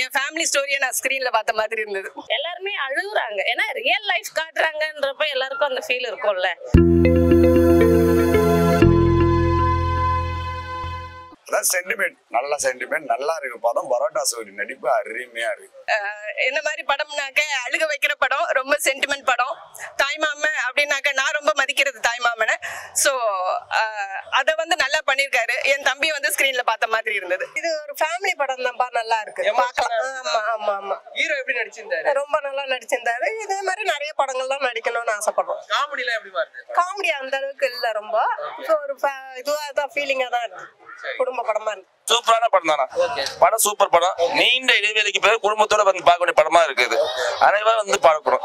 என் family ஸ்டோரியை நான் ஸ்கிரீன்ல பார்த்த மாதிரி இருந்தது. எல்லாருமே அழுகுறாங்க, ஏன்னா ரியல் லைஃப் காட்டுறாங்கன்றப்ப எல்லாருக்கும் அந்த ஃபீல் இருக்கும்ல. சென்டிமெண்ட், நல்ல சென்டிமெண்ட், நல்லா இருக்கு படம். பரோட்டா சூரி நடிப்பு அருமையா இருக்கு. என்ன மாதிரி படம்னாக்க அழுக வைக்கிற படம், ரொம்ப சென்டிமெண்ட் படம். தாய்மாமன் அப்படின்னாக்க நான் ரொம்ப மதிக்கிறது தாய்மாமனை. ஸோ அதை வந்து நல்லா பண்ணியிருக்காரு. என் தம்பி வந்து ஸ்கிரீன்ல பார்த்த மாதிரி இருந்தது. இது ஒரு ஃபேமிலி படம் தான்ப்பா, நல்லா இருக்கு பார்க்கலாம். ஆமா ஆமா ஆமா. ஹீரோ எப்படி நடிச்சிருந்தாரு? ரொம்ப நல்லா நடிச்சிருந்தாரு. இதே மாதிரி நிறைய படங்கள்லாம் நடிக்கணும்னு ஆசைப்படுறோம். காமெடிலாம் எப்படி பாருங்க? காமெடி அந்த அளவுக்கு இல்ல, ரொம்ப ஒரு இதுவா தான் ஃபீலிங்கா தான் இருக்கு. குடும்ப படமா இருக்கு. சூப்பரான படம் தானா? படம் சூப்பர் படம். நீண்ட இடைவெளிக்கு பிறகு குடும்பத்தோட வந்து பார்க்க வேண்டிய படமா இருக்குது. அனைவரும் வந்து பார்க்கணும்.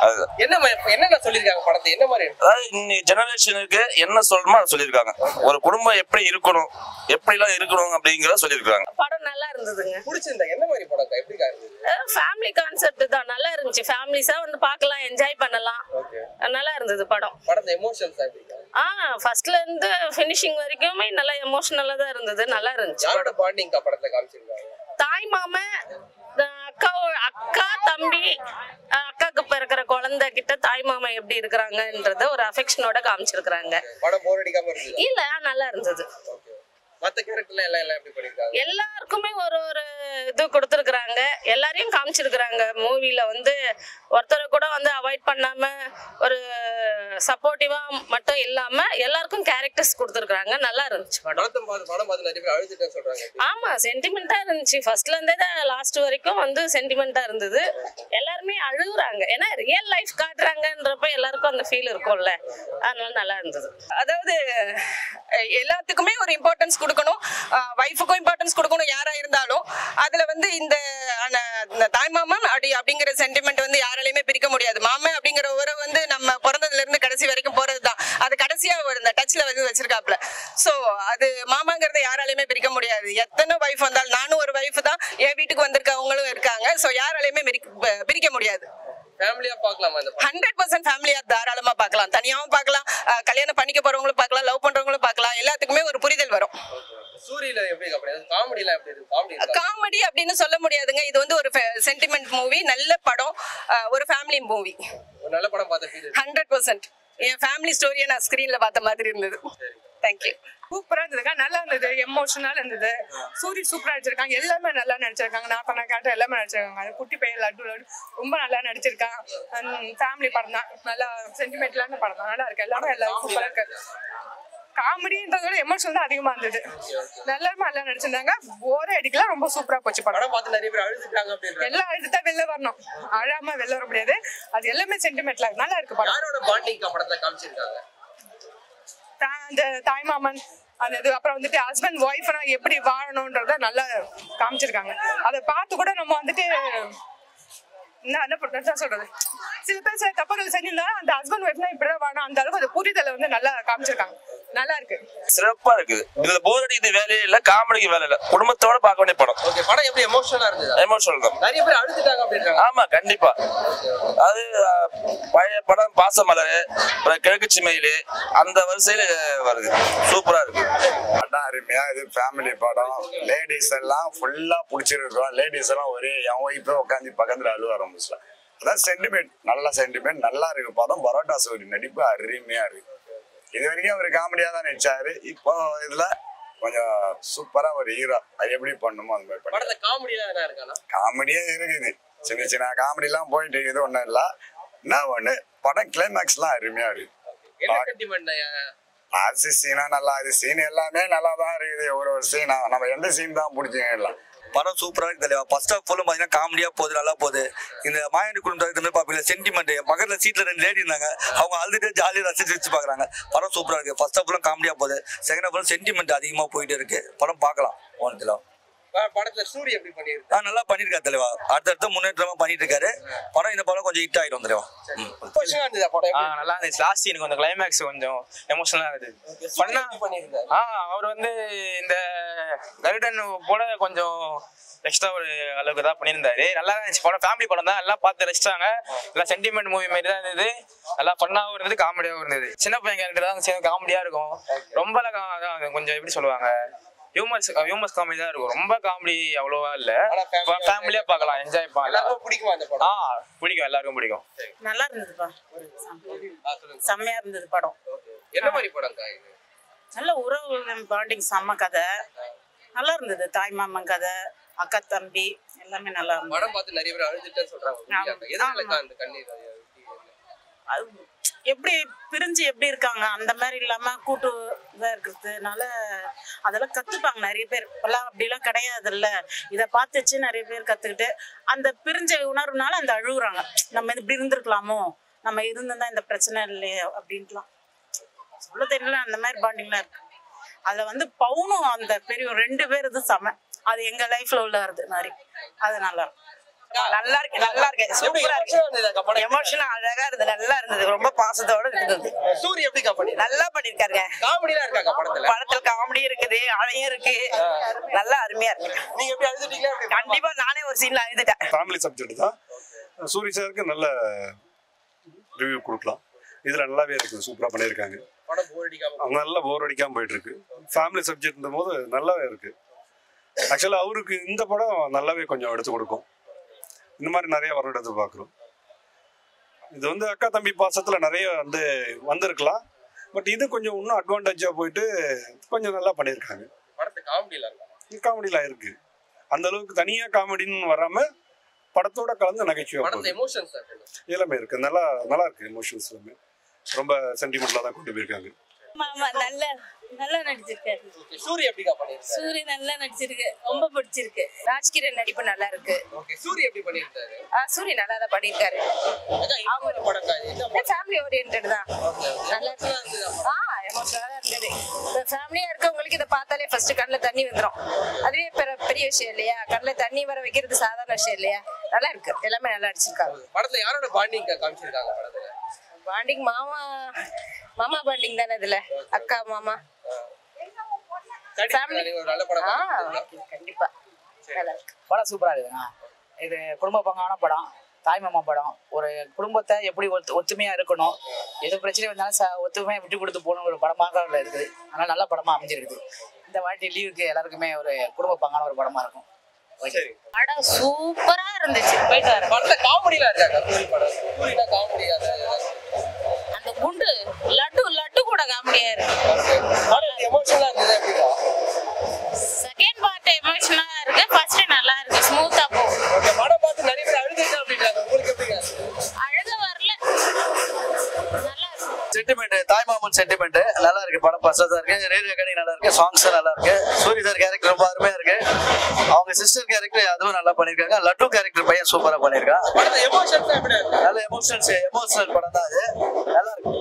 அதுதான் என்ன சொல்லிருக்காங்க படத்தை, என்ன மாதிரி? அதாவது இன்னைக்கு ஜெனரேஷனுக்கு என்ன சொல்லணுமோ அதை சொல்லியிருக்காங்க. ஒரு குடும்பம் எப்படி இருக்கணும், எப்படி எல்லாம் இருக்கணும் அப்படிங்கிறத சொல்லியிருக்காங்க. படம் நல்லா இருந்ததுங்க. பிடிச்சிருந்தா என்ன மாதிரி படம்? எப்படி ஃபேமிலி கான்செப்ட் தான், நல்லா இருந்துச்சு. ஃபேமிலிஸா வந்து பார்க்கலாம், என்ஜாய் பண்ணலாம். நல்லா இருந்தது படம். படத்துல எமோஷன்ஸ் ஃபர்ஸ்ட்ல இருந்து ஃபினிஷிங் வரைக்குமே நல்லா எமோஷனலா தான் இருந்தது. நல்லா இருந்துச்சு. யாரோட பாண்டிங் படத்துல காமிச்சிருக்காங்க? தாய் மாமன், அக்கா தம்பி, அக்காக்கு பிறக்கிற குழந்தை கிட்ட தாய் மாமா எப்படி இருக்கிறாங்கன்றத ஒரு அஃபெக்ஷனோட காமிச்சிருக்காங்க. படம் போர் அடிக்காம இருக்கு? இல்ல, நல்லா இருந்தது. மத்த கேரக்டர்ல எல்லாம் எப்படி பண்ணிருக்காங்க? எல்லாருக்குமே ஒரு ஒரு இது கொடுத்துருக்காங்க. எல்லாரையும் காமிச்சிருக்காங்க. மூவில வந்து ஒருத்தரை கூட வந்து அவாய்ட் பண்ணாம ஒரு சப்போர்ட்டிவா மட்டும் இல்லாம எல்லாருக்கும் கேரக்டர்ஸ் கொடுத்துருக்காங்க. நல்லா இருந்துச்சு படம். படம் பார்த்து நிறைய பேர் அழுதுட்டேன்னு சொல்றாங்க. ஆமா, சென்டிமெண்டா இருந்துச்சு. ஃபர்ஸ்ட்ல இருந்தே லாஸ்ட் வரைக்கும் வந்து சென்டிமெண்டா இருந்தது. எல்லாருமே அழுகுறாங்க, ஏன்னா ரியல் லைஃப் காட்டுறாங்கன்றப்ப எல்லாருக்கும் அந்த ஃபீல் இருக்கும்ல. அதனால நல்லா இருந்தது. அதாவது எல்லாத்துக்குமே ஒரு இம்பார்ட்டன்ஸ் கொடுக்கணும், வைஃபுக்கும் இம்பார்ட்டன்ஸ் கொடுக்கணும் யாரா இருந்தாலும். அதுல வந்து இந்த தாய்மாமன் அப்படிங்கிற சென்டிமெண்ட் வந்து யாராலையுமே பிரிக்க முடியாது. மாமன் அப்படிங்கிற உறவு வந்து நம்ம பிறந்ததுல இருந்து கடைசி வரைக்கும் போறதுதான். அது கடைசியா இந்த டச்ல வந்து வச்சிருக்காப்ல. சோ அது மாமாங்கிறத யாராலையுமே பிரிக்க முடியாது. எத்தனை வைஃப் வந்தாலும், நானும் ஒரு வைஃப் தான், என் வீட்டுக்கு வந்திருக்கவங்களும் இருக்காங்க. சோ யாராலையுமே பிரிக்க முடியாது. ஃபேமிலியா பார்க்கலாமா? 100% ஃபேமிலியா தாராளமா பார்க்கலாம். தனியாவும் பார்க்கலாம், கல்யாணம் பண்ணிக்க போறவங்களும் பார்க்கலாம், லவ் பண்றவங்களும் பார்க்கலாம். எல்லாத்துக்குமே ஒரு புரிதல் வரும். சூரியல எப்படி காமெடிலாம் எப்படி இருக்கு? காமெடி அப்படின்னு சொல்ல முடியாதுங்க. இது வந்து ஒரு சென்டிமெண்ட் மூவி, நல்ல படம், ஒரு ஃபேமிலி மூவி. ஒரு நல்ல படம் பார்த்த ஃபீல். 100% என் ஃபேமிலி ஸ்டோரியை நான் ஸ்கிரீன்ல பார்த்த மாதிரி இருந்தது. தேங்க்யூ. சூப்பரா இருந்ததுங்க, நல்லா இருந்தது, எமோஷனல் இருந்தது. சூரி சூப்பரா நடிச்சிருக்காங்க, எல்லாமே நல்லா நடிச்சிருக்காங்க. நான் கேட்ட எல்லாமே நடிச்சிருக்காங்க. அது குட்டி பையன் லட்டு ரொம்ப நல்லா நடிச்சிருக்கான். ஃபேமிலி படம் தான், நல்லா சென்டிமெண்ட்லான படம் தான், நல்லா இருக்கு. எல்லாமே சூப்பரா இருக்கு. காமெடின்றத விட எமோஷனல் தான் அதிகமா இருந்தது. எல்லாருமே நல்லா நடிச்சிருந்தாங்க. போரே அடிக்கலாம், ரொம்ப சூப்பரா போச்சு படம். பார்த்து நிறைய பேர் அழுதுட்டாங்க அப்படின்னு. எல்லாம் அழுதுட்டா வெளில வரணும், அழாம வெளில வர முடியாது. அது எல்லாமே சென்டிமெண்ட்ல நல்லா இருக்கு படம். யாரோட பாண்டிங் படத்துல காமிச்சிருக்காங்க? அந்த தாய்மாமன் அந்த இது, அப்புறம் வந்துட்டு ஹஸ்பண்ட் ஒய்ஃப்னா எப்படி வாழணும்ன்றத நல்லா காமிச்சிருக்காங்க. அதை பார்த்து கூட நம்ம வந்துட்டு என்ன சொல்றது, சில பேர் சில தப்புகள் செஞ்சிருந்தா அந்த ஹஸ்பண்ட் ஒய்ஃப்னா இப்படிதான் வாழணும், அந்த அளவுக்கு அது புரிதலை வந்து நல்லா காமிச்சிருக்காங்க. நல்லா இருக்கு, சிறப்பா இருக்குது. இதுல போர் அடிக்குது வேலையே இல்ல, காமெடிக்கு வேலை இல்ல, குடும்பத்தோட பார்க்க வேண்டிய படம். படம் எப்படி எமோஷனலா இருந்தது? எமோஷனல் தான். நிறைய பேர் அழுதுட்டாங்க அப்படின்றாங்க. ஆமா, கண்டிப்பா. அது பழைய படம் பாசமலர், கிழக்கு சிமையிலு, அந்த வரிசையில வருது. சூப்பரா இருக்கு படம், அருமையா. இது ஃபேமிலி படம். லேடிஸ் எல்லாம் ஃபுல்லா பிடிச்சிருக்கோம். லேடிஸ் எல்லாம் ஒரே என் ஒய்ஃபே உட்காந்து பக்கத்துல அழுவ ஆரம்பிச்சல. அதான் சென்டிமெண்ட், நல்ல சென்டிமெண்ட், நல்லா இருக்கு படம். பரோட்டா சூரி நடிப்பு அருமையா இருக்கு. இது வரைக்கும் அவர் காமெடியா தான் நடிச்சாரு. இப்போ இதுல கொஞ்சம் சூப்பரா ஒரு ஹீரோ அது எப்படி பண்ணுமோ அந்த மாதிரி படத்துல காமெடியா இருக்கானா? காமெடியே இருக்குது, சின்ன சின்ன காமெடி எல்லாம் போயிட்டு இருக்குது. ஒண்ணும் இல்ல, என்ன ஒண்ணு படம் கிளைமேக்ஸ் எல்லாம் அருமையா இருக்கு. ஆர்சி சீனா நல்லா, இது சீன் எல்லாமே நல்லா தான் இருக்குது. ஒரு சீனா நம்ம எந்த சீன் தான் பிடிச்சிங்க. படம் சூப்பரா இருக்கு தலைவா. ஃபர்ஸ்ட் ஆஃப் ஃபுல்லும் பாத்தீங்கன்னா காமெடியா போகுது, நல்லா போகுது. இந்த மாயாண்டி குடும்பத்தை பாப்பீங்களா, சென்டிமெண்ட். பக்கத்துல சீட்ல 2 லேடி இருந்தாங்க, அவங்க அழுதுட்டு ஜாலியா ரசிச்சு பாக்குறாங்க. படம் சூப்பரா இருக்கு. ஃபர்ஸ்ட் ஆஃப் ஃபுல்லும் காமெடியா போகுது, செகண்ட் ஆஃப் ஃபுல்லும் சென்டிமெண்ட் அதிகமா போயிட்டு இருக்கு. படம் பார்க்கலாம் ஒன்றுல. படத்துல சூரிய எப்படி பண்ணிருக்காரு? நல்லா பண்ணிருக்காரு தலைவா. அடுத்தடுத்த முன்னேற்றமா பண்ணிட்டு இருக்காரு. படம் இந்த படம் கொஞ்சம் ஹிட் ஆயிடும் தலைவா. நல்லா இருந்துச்சு. லாஸ்ட் எனக்கு அந்த கிளைமேக்ஸ் கொஞ்சம் எமோஷனலா இருந்தது. அவர் வந்து இந்த கருடன் போல கொஞ்சம் எக்ஸ்ட்ரா ஒரு அளவுக்கு தான் பண்ணியிருந்தாரு. நல்லா இருந்துச்சு படம். ஃபேமிலி படம் தான், எல்லாம் பார்த்து ரசிச்சாங்க. எல்லாம் சென்டிமெண்ட் மூவி மாதிரி தான் இருந்தது. நல்லா ஃபன்னாகவும் இருந்தது, காமெடியாகவும் இருந்தது. சின்ன பையன் கேரக்டர் தான் காமெடியா இருக்கும். ரொம்ப கொஞ்சம் எப்படி சொல்லுவாங்க, ஹியூமஸ் காமெடி தான் இருக்கும். ரொம்ப காமெடி அவ்வளோவா இல்ல. ஃபேமிலியா பார்க்கலாம், என்ஜாய் பண்ணலாம். பிடிக்குமா அந்த படம்? பிடிக்கும், எல்லாருக்கும் பிடிக்கும். நல்லா இருந்ததுப்பா, செம்மையா இருந்தது படம். என்ன மாதிரி படம்? நல்ல உறவு பாண்டிங், செம்ம கதை, நல்லா இருந்தது. தாய் மாமன் கதை, அக்கா தம்பி எல்லாமே நல்லா இருந்தது. படம் பார்த்து நிறைய பேர் அழுதுட்டேன்னு சொல்றாங்க. எதனால அந்த கண்ணீர்? எப்படி பிரிஞ்சு எப்படி இருக்காங்க அந்த மாதிரி இல்லாம கூட்டு இதா இருக்கிறதுனால அதெல்லாம் கத்துப்பாங்க நிறைய பேர். இப்பெல்லாம் அப்படிலாம் கிடையாதுல்ல. இதை பார்த்துச்சு நிறைய பேர் கத்துக்கிட்டு அந்த பிரிஞ்ச உணர்வுனால அந்த அழுகுறாங்க. நம்ம இப்படி இருந்திருக்கலாமோ, நம்ம இருந்திருந்தா இந்த பிரச்சனை இல்லையோ அப்படின்ட்டுலாம் சொல்ல தெரியல. அந்த மாதிரி பாண்டிங்லாம் இருக்கு. அதுல வந்து பவுனும் அந்த பெரிய 2 பேர் இது செம. அது எங்க லைஃப்ல உள்ளது மாதிரி. அது நல்லா இருக்கும். நல்லா இருக்கு, நல்லா இருக்கு, சூப்பரா இருக்கு. எமோஷனல் அழகா இருந்தது, நல்லா இருந்தது, ரொம்ப பாசத்தோட இருந்தது. சூரிய எப்படி பண்ணி நல்லா பண்ணிருக்காருங்க. காமெடிலாம் இருக்காங்க படத்துல? படத்துல காமெடி இருக்குது, அழையும் இருக்கு, நல்லா அருமையா இருக்கு. நீங்க எப்படி அழுதுட்டீங்களா? கண்டிப்பா நானே ஒரு சீன்ல அழுதுட்டேன். ஃபேமிலி சப்ஜெக்ட் தான். சூரி சாருக்கு நல்ல ரிவ்யூ கொடுக்கலாம். இதுல நல்லாவே இருக்குது, சூப்பரா பண்ணியிருக்காங்க. படம் போர் அடிக்காம, நல்லா போர் அடிக்காம போயிட்டு இருக்கு. ஃபேமிலி சப்ஜெக்ட் போது நல்லாவே இருக்கு. ஆக்சுவலா அவருக்கு இந்த படம் நல்லாவே கொஞ்சம் எடுத்து கொடுக்கும். இந்த மாதிரி நிறைய வரணும் எதிர்பார்க்குறோம். இது வந்து அக்கா தம்பி பாசத்துல நிறைய வந்திருக்கலாம். பட் இது கொஞ்சம் இன்னும் அட்வான்டேஜா போயிட்டு கொஞ்சம் நல்லா பண்ணியிருக்காங்க. காமெடிலாம் இருக்கு. அந்த அளவுக்கு தனியா காமெடின்னு வராம படத்தோட கலந்து நகைச்சுவை எல்லாமே இருக்கு. நல்லா நல்லா இருக்கு. எமோஷன்ஸ் எல்லாமே ரொம்ப சென்டிமெண்ட்ல தான் கொண்டு போயிருக்காங்க. நல்லா நடிச்சிருக்காரு. சூரிய எப்படி பண்ணிருக்காரு? சூரிய நல்லா நடிச்சிருக்கு, ரொம்ப பிடிச்சிருக்கு. ராஜ்கிரண் நடிப்பு நல்லா இருக்கு. ஓகே, சூரிய எப்படி பண்ணிருக்காரு? சூரிய நல்லா தான் பண்ணிருக்காரு. அவங்க படம் ஃபேமிலி ஓரியன்டட் தான். நல்லா இருக்கு. எமோஷனலா இருந்தது. ஃபேமிலியா இருக்கவங்களுக்கு இதை பார்த்தாலே ஃபர்ஸ்ட் கண்ணுல தண்ணி வந்துடும். அதுவே பெரிய விஷயம் இல்லையா? கண்ணுல தண்ணி வர வைக்கிறது சாதாரண விஷயம் இல்லையா? நல்லா இருக்கு, எல்லாமே நல்லா நடிச்சிருக்காங்க. படத்துல யாரோட பாண்டிங் காமிச்சிருக்காங்க? படத்துல பாண்டிங் மாமா பாண்டிங் தானே இதுல, அக்கா மாமா. கண்டிப்பா படம் சூப்பரா இருக்குங்க. இது குடும்ப பங்கான படம், தாய்மாமா படம். ஒரு குடும்பத்தை எப்படி ஒத்துமையா இருக்கணும், எது பிரச்சனை வந்தாலும் ஒத்துமையா விட்டு கொடுத்து போகணும் ஒரு படமாக இருக்குது. அதனால நல்ல படமா அமைஞ்சிருக்குது. இந்த வாட்டி லீவுக்கு எல்லாருக்குமே ஒரு குடும்ப பங்கான ஒரு படமா இருக்கும். படம் சூப்பரா இருந்துச்சு. போயிட்டு வர படத்துல காமெடிலாம் இருக்காங்க. சூரியனா காமெடி, அந்த குண்டு லட்டு கூட காமெடியா இருக்கு. எமோஷனலா இருந்தது எப்படிடா? செகண்ட் பார்ட் எமோஷனலா இருக்கு, ஃபர்ஸ்ட் நல்லா இருக்கு, ஸ்மூத்தா போகும். ஓகே, படம் பார்த்து நிறைய பேர் அழுதுட்டா அப்படின்றாங்க. உங்களுக்கு எப்படிங்க? அழுக வரல, நல்லா இருக்கு. சென்டிமெண்ட், தாய்மாமன் சென்டிமெண்ட் நல்லா இருக்கு. படம் பசதா இருக்கு. ரேடியோ கடி நல்லா இருக்கு. சாங்ஸ் நல்லா இருக்கு. சூரி சார் கேரக்டர் ரொம்ப அருமையா இருக்கு. அவங்க சிஸ்டர் கேரக்டர் அதுவும் நல்லா பண்ணிருக்காங்க. லட்டு கேரக்டர் பையன் சூப்பரா பண்ணிருக்கான். படத்துல எமோஷன்ஸ் எப்படி இருக்கு? நல்ல எமோஷனல் படம் தான் அது. நல்லா இருக்கு,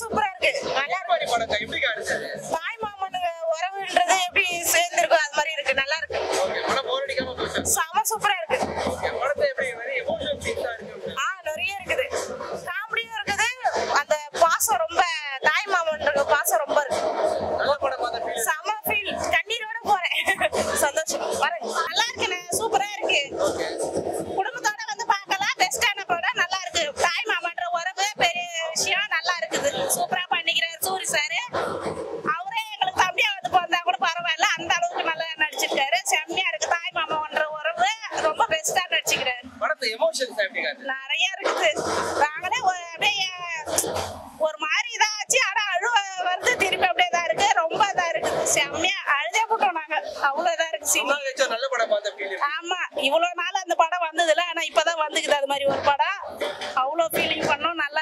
சூப்பரா இருக்கு. நல்லா இருக்கு படம். எப்படிங்க இருந்துச்சு? தாய்மாமன் உறவுன்றது எப்படி சேர்ந்திருக்கும் அது மாதிரி இருக்கு, நல்லா இருக்கு. ஓகே, படம் போர் அடிக்காம போச்சு. செம சூப்பரா இருக்கு. ஓகே, படத்துல எப்படி நிறைய எமோஷனல் சீன்ஸ் இருக்கு? நிறைய இருக்குது. காமெடியும் இருக்குது. அந்த பாசம் ரொம்ப, தாய்மாமன் பாசம் ரொம்ப இருக்கு. நல்ல படம் பார்த்த ஃபீல். செம ஃபீல். கண்ணீரோட போறேன். சந்தோஷம். பாருங்க, நல்லா இருக்குண்ணே, சூப்பரா இருக்கு. குடும்பத்தோட வந்து பார்க்கலாம். பெஸ்டான படம், நல்லா இருக்கு. தாய்மாமன்ற உறவு பெரிய விஷயம், நல்லா இருக்குது. சூப்பரா பண்ணிக்கிறாரு சூரி சாரு. அவரே எங்களுக்கு தம்பியா வந்து பிறந்தா கூட பரவாயில்ல, அந்த அளவுக்கு நல்லா நடிச்சிருக்காரு. செம்மையா இருக்கு. தாய்மாமன்ற உறவு ரொம்ப பெஸ்டா நடிச்சுக்கிறாரு. படத்துல எமோஷன்ஸ் எப்படிங்க? நிறைய இருக்குது. நாங்களே அப்படியே ஒரு மாதிரி இதாச்சு, ஆனா அழுவ வந்து திருப்பி அப்படியே தான் இருக்கு. ரொம்ப இதா இருக்கு. செம்மையா அழுதே போட்டோம் நாங்க. அவ்வளவு இதா இருக்கு சீன். நல்ல படம் பார்த்த ஃபீல். ஆமா, இவ்வளவு நாள் அந்த படம் வந்ததுல, ஆனா இப்பதான் வந்துக்குது அது மாதிரி ஒரு படம். அவ்வளவு ஃபீலிங் பண்ணோம். நல்லா